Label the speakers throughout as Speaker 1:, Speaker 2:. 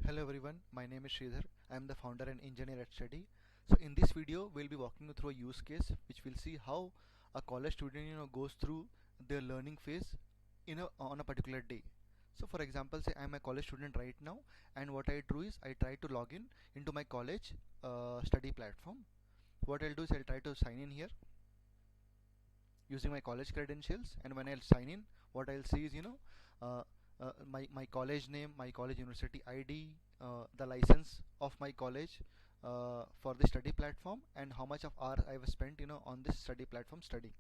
Speaker 1: Hello everyone, my name is Sridhar. I am the founder and engineer at STUDIE. So in this video, we'll be walking you through a use case which will see how a college student goes through their learning phase on a particular day. So for example, say I'm a college student right now, and what I do is I try to log in into my college study platform. What I'll do is I'll try to sign in here using my college credentials, and when I'll sign in, what I'll see is uh, my college name, my college university ID, the license of my college for the study platform, and how much of hours I've spent on this study platform studying.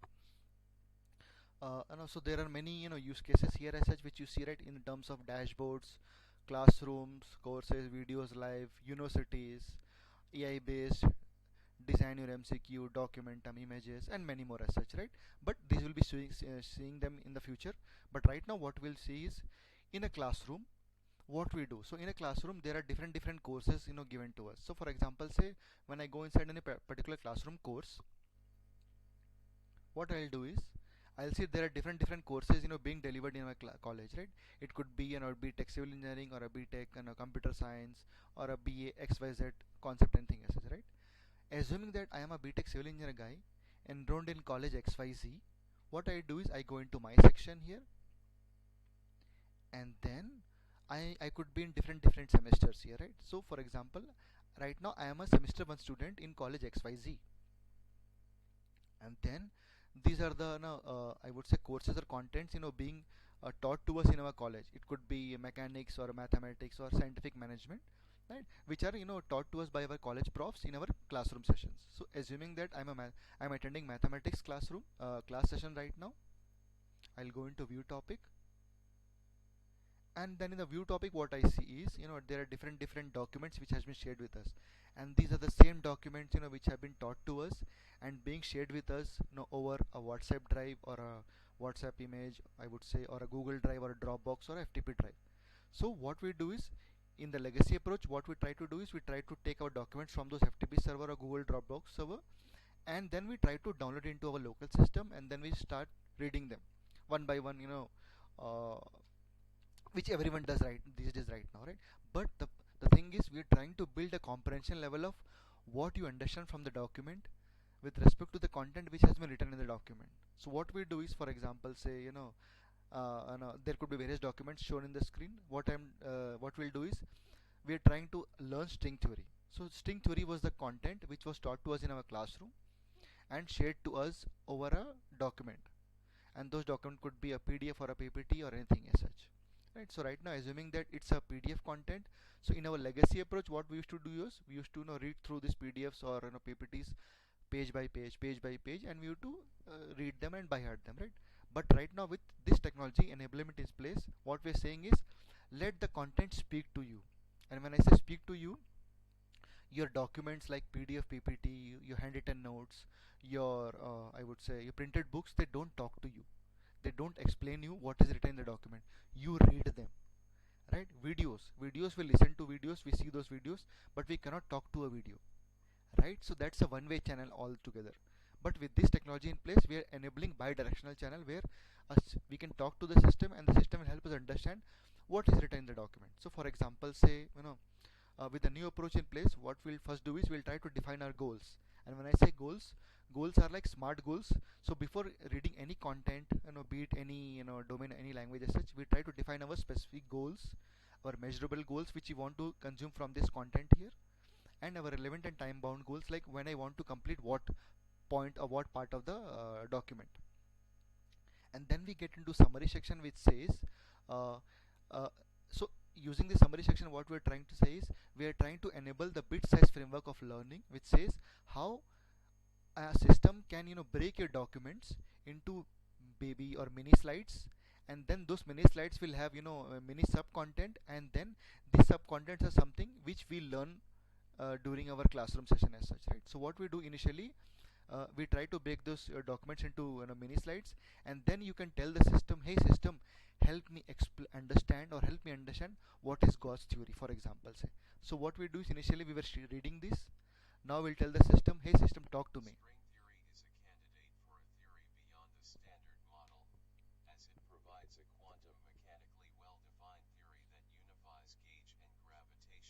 Speaker 1: And also there are many use cases here as such, which you see right in terms of dashboards, classrooms, courses, videos, live universities, AI based, design your MCQ, document them, images, and many more as such, right? But these will be seeing them in the future. But right now, what we'll see is in a classroom, what we do. So in a classroom, there are different courses given to us. So for example, say when I go inside any particular classroom course, what I'll do is I'll see there are different courses being delivered in my college, right? It could be B.Tech Civil Engineering, or a B.Tech Computer Science, or a BA XYZ concept and thing as such, right? Assuming that I am a B.Tech Civil Engineer guy enrolled in college XYZ, what I do is I go into my section here, and then I could be in different semesters here, right? So for example, right now I am a semester 1 student in college XYZ, and then these are the I would say courses or contents being taught to us in our college. It could be mechanics or mathematics or scientific management, right, which are taught to us by our college profs in our classroom sessions. So assuming that I'm attending mathematics class session right now, I'll go into view topic, and then in the view topic what I see is there are different documents which has been shared with us, and these are the same documents which have been taught to us and being shared with us over a WhatsApp drive, or a WhatsApp image, I would say, or a Google Drive, or a Dropbox, or a FTP drive. So what we do is, in the legacy approach, what we try to do is we try to take our documents from those FTP server or Google Dropbox server, and then we try to download into our local system, and then we start reading them one by one, uh, which everyone does right these days right now, right? But the thing is, we're trying to build a comprehension level of what you understand from the document with respect to the content which has been written in the document. So what we do is, for example, say there could be various documents shown in the screen. What we'll do is we're trying to learn string theory. So string theory was the content which was taught to us in our classroom and shared to us over a document, and those document could be a PDF or a PPT or anything as such, right? So right now, assuming that it's a PDF content, so in our legacy approach, what we used to do is we used to read through these PDFs or PPTs page by page, and we used to read them and by heart them, right? But right now, with this technology enablement in place, what we're saying is, let the content speak to you. And when I say speak to you, your documents like PDF, PPT, your handwritten notes, your I would say your printed books, they don't talk to you. They don't explain you what is written in the document. You read them, right? Videos, we listen to videos, we see those videos, but we cannot talk to a video, right? So that's a one-way channel altogether. But with this technology in place, we are enabling bi-directional channel, where we can talk to the system, and the system will help us understand what is written in the document. So for example, say with the new approach in place, what we'll first do is we'll try to define our goals. And when I say goals, goals are like smart goals. So before reading any content, be it any domain, any language as such, we try to define our specific goals, our measurable goals which we want to consume from this content here, and our relevant and time bound goals, like when I want to complete what point or what part of the document. And then we get into summary section, which says uh, uh, so using the summary section, what we're trying to say is we are trying to enable the bit size framework of learning, which says how a system can break your documents into baby or mini slides, and then those mini slides will have mini sub content, and then these sub contents are something which we learn during our classroom session as such, right? So what we do initially, we try to break those documents into mini slides, and then you can tell the system, hey system, help me understand, or help me understand what is Gauss theory, for example, say. So what we do is, initially we were reading this. Now we'll tell the system, hey system, talk to me.
Speaker 2: String theory is a candidate for a theory beyond the standard model, as it provides a quantum mechanically well-defined theory that unifies gauge and gravitation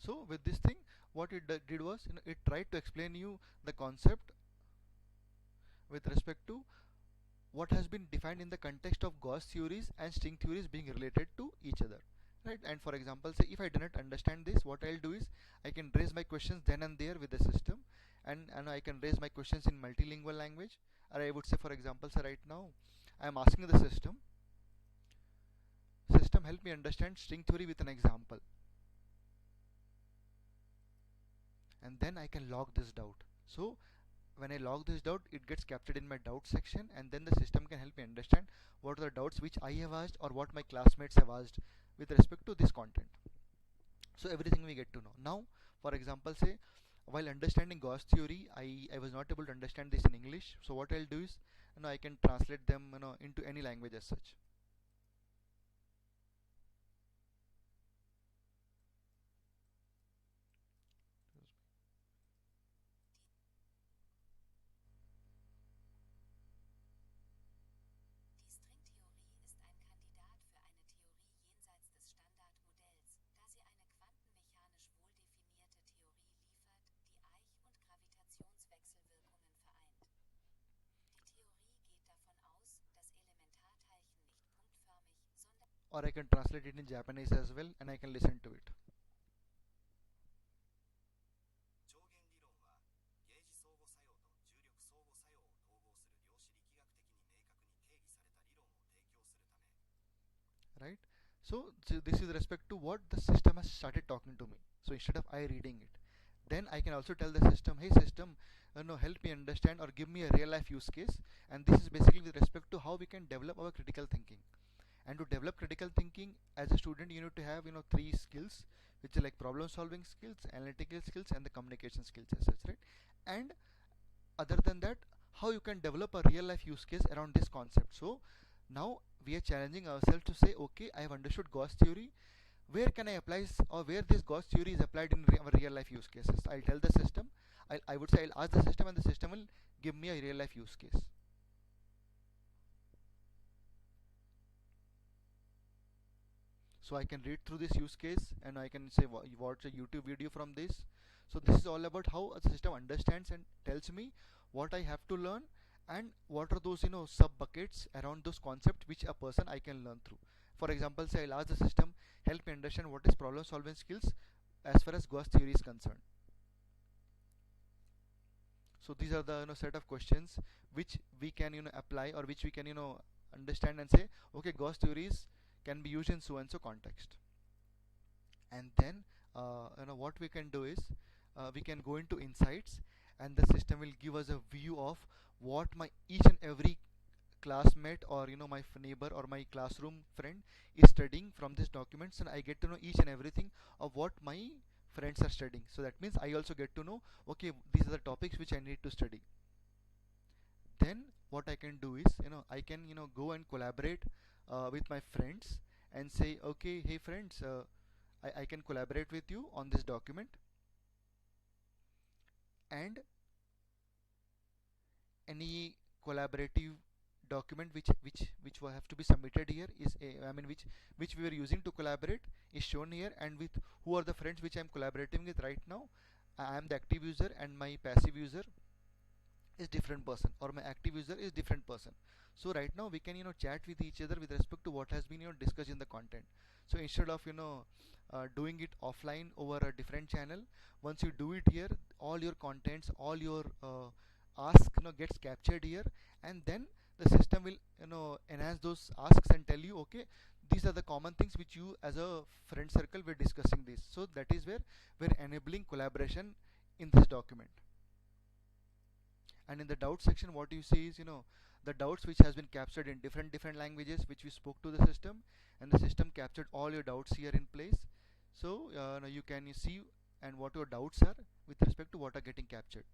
Speaker 1: So with this thing, what it did was, it tried to explain you the concept with respect to what has been defined in the context of Gauss theories and string theories being related to each other, right? And for example, say if I do not understand this, what I'll do is I can raise my questions then and there with the system, and I can raise my questions in multilingual language. Or I would say, for example, say right now I am asking the system help me understand string theory with an example, and then I can log this doubt. So when I log this doubt, it gets captured in my doubt section, and then the system can help me understand what are the doubts which I have asked or what my classmates have asked with respect to this content. So everything we get to know. Now, for example, say while understanding Gauss theory, I was not able to understand this in English. So what I'll do is, I can translate them, into any language as such.
Speaker 3: Die Stringtheorie ist ein Kandidat für eine Theorie jenseits des Standardmodells, da sie eine quantenmechanisch wohldefinierte Theorie liefert, die Eich- und Gravitationswechselwirkungen vereint. Die Theorie geht davon aus, dass Elementarteilchen nicht punktförmig, sondern
Speaker 1: Or I can translate it in Japanese as well, and I can listen to it.
Speaker 3: 上限理論はゲージ相互作用と重力相互作用を統合する量子力学的に明確に定義された理論を提供するため
Speaker 1: Right? So this is respect to what the system has started talking to me. So instead of I reading it, then I can also tell the system, hey system, help me understand or give me a real life use case. And this is basically with respect to how we can develop our critical thinking. And to develop critical thinking as a student, you need to have three skills, which are like problem solving skills, analytical skills, and the communication skills as such, right? And other than that, how you can develop a real life use case around this concept. So now we are challenging ourselves to say, okay, I have understood Gauss theory, where can I apply or where this Gauss theory is applied in our real life use cases. I'll tell the system, I would say I'll ask the system, and the system will give me a real life use case. So I can read through this use case, and I can say watch a YouTube video from this. So this is all about how a system understands and tells me what I have to learn, and what are those sub buckets around those concepts which a person I can learn through. For example, say I'll ask the system help me understand what is problem solving skills as far as Gauss theory is concerned. So these are the set of questions which we can apply, or which we can understand and say, okay, Gauss theories can be used in so and so context. And then what we can do is, we can go into insights, and the system will give us a view of what my each and every classmate, or my neighbor or my classroom friend is studying from these documents, and I get to know each and everything of what my friends are studying. So that means I also get to know, okay, these are the topics which I need to study. Then what I can do is, I can go and collaborate with my friends and say, okay, hey friends, I can collaborate with you on this document, and any collaborative document which will have to be submitted here is I mean which we were using to collaborate is shown here, and with who are the friends which I am collaborating with right now. I am the active user, and my passive user is different person, or my active user is different person. So right now we can chat with each other with respect to what has been discussed in the content. So instead of doing it offline over a different channel, once you do it here, all your contents, all your ask gets captured here, and then the system will enhance those asks and tell you, okay, these are the common things which you as a friend circle were discussing this. So that is where we're enabling collaboration in this document. And in the doubt section, what you see is the doubts which has been captured in different languages which we spoke to the system, and the system captured all your doubts here in place. So now you can see and what your doubts are with respect to what are getting captured.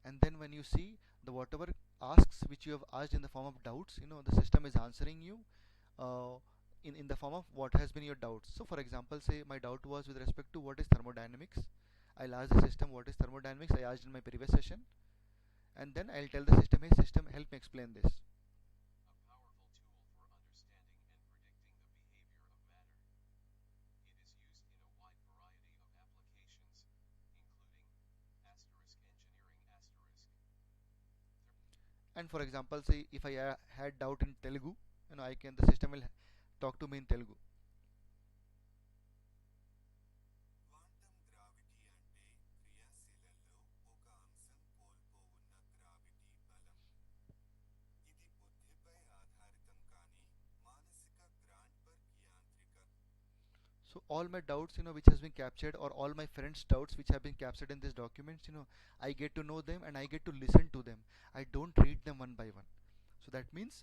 Speaker 1: And then when you see the whatever asks which you have asked in the form of doubts, the system is answering you uh, in the form of what has been your doubts. So for example, say my doubt was with respect to what is thermodynamics. I'll ask the system what is thermodynamics, I asked in my previous session, and then I'll tell the system, hey system, help me explain this.
Speaker 2: A powerful tool for understanding and
Speaker 1: And for example, say if I had doubt in Telugu, I can, the system will talk to me in Telugu.
Speaker 2: Quantum gravity అంటే క్రియాశీలలో ఒక అంశం కోల్పోవున్న gravity బలం. ఇది బుద్ధిపై ఆధారితం కానీ మానసిక grant per యాంత్రిక.
Speaker 1: So all my doubts, which has been captured, or all my friends' doubts which have been captured in these documents, I get to know them and I get to listen to them. I don't read them one by one. So that means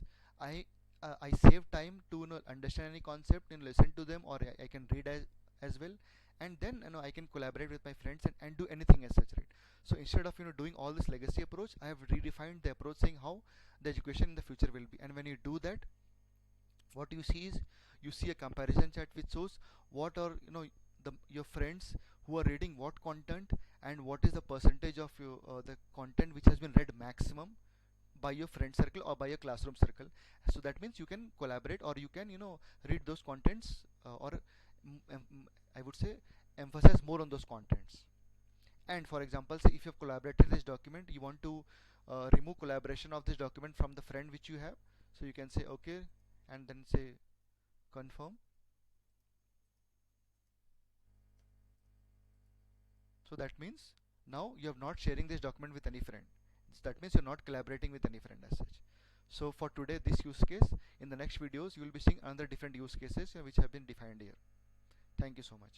Speaker 1: I save time to understand any concept and listen to them, or I can read as well, and then I can collaborate with my friends and do anything as such, right? So instead of doing all this legacy approach, I have redefined the approach, saying how the education in the future will be. And when you do that, what you see is, you see a comparison chart which shows what are your friends who are reading what content, and what is the percentage of the content which has been read maximum by your friend circle or by your classroom circle. So that means you can collaborate, or you can read those contents, or I would say emphasize more on those contents. And for example, say if you have collaborated this document, you want to remove collaboration of this document from the friend which you have, so you can say okay, and then say confirm. So that means now you are not sharing this document with any friend. That means you're not collaborating with any friend as such. So for today, this use case. In the next videos, you will be seeing another different use cases which have been defined here. Thank you so much.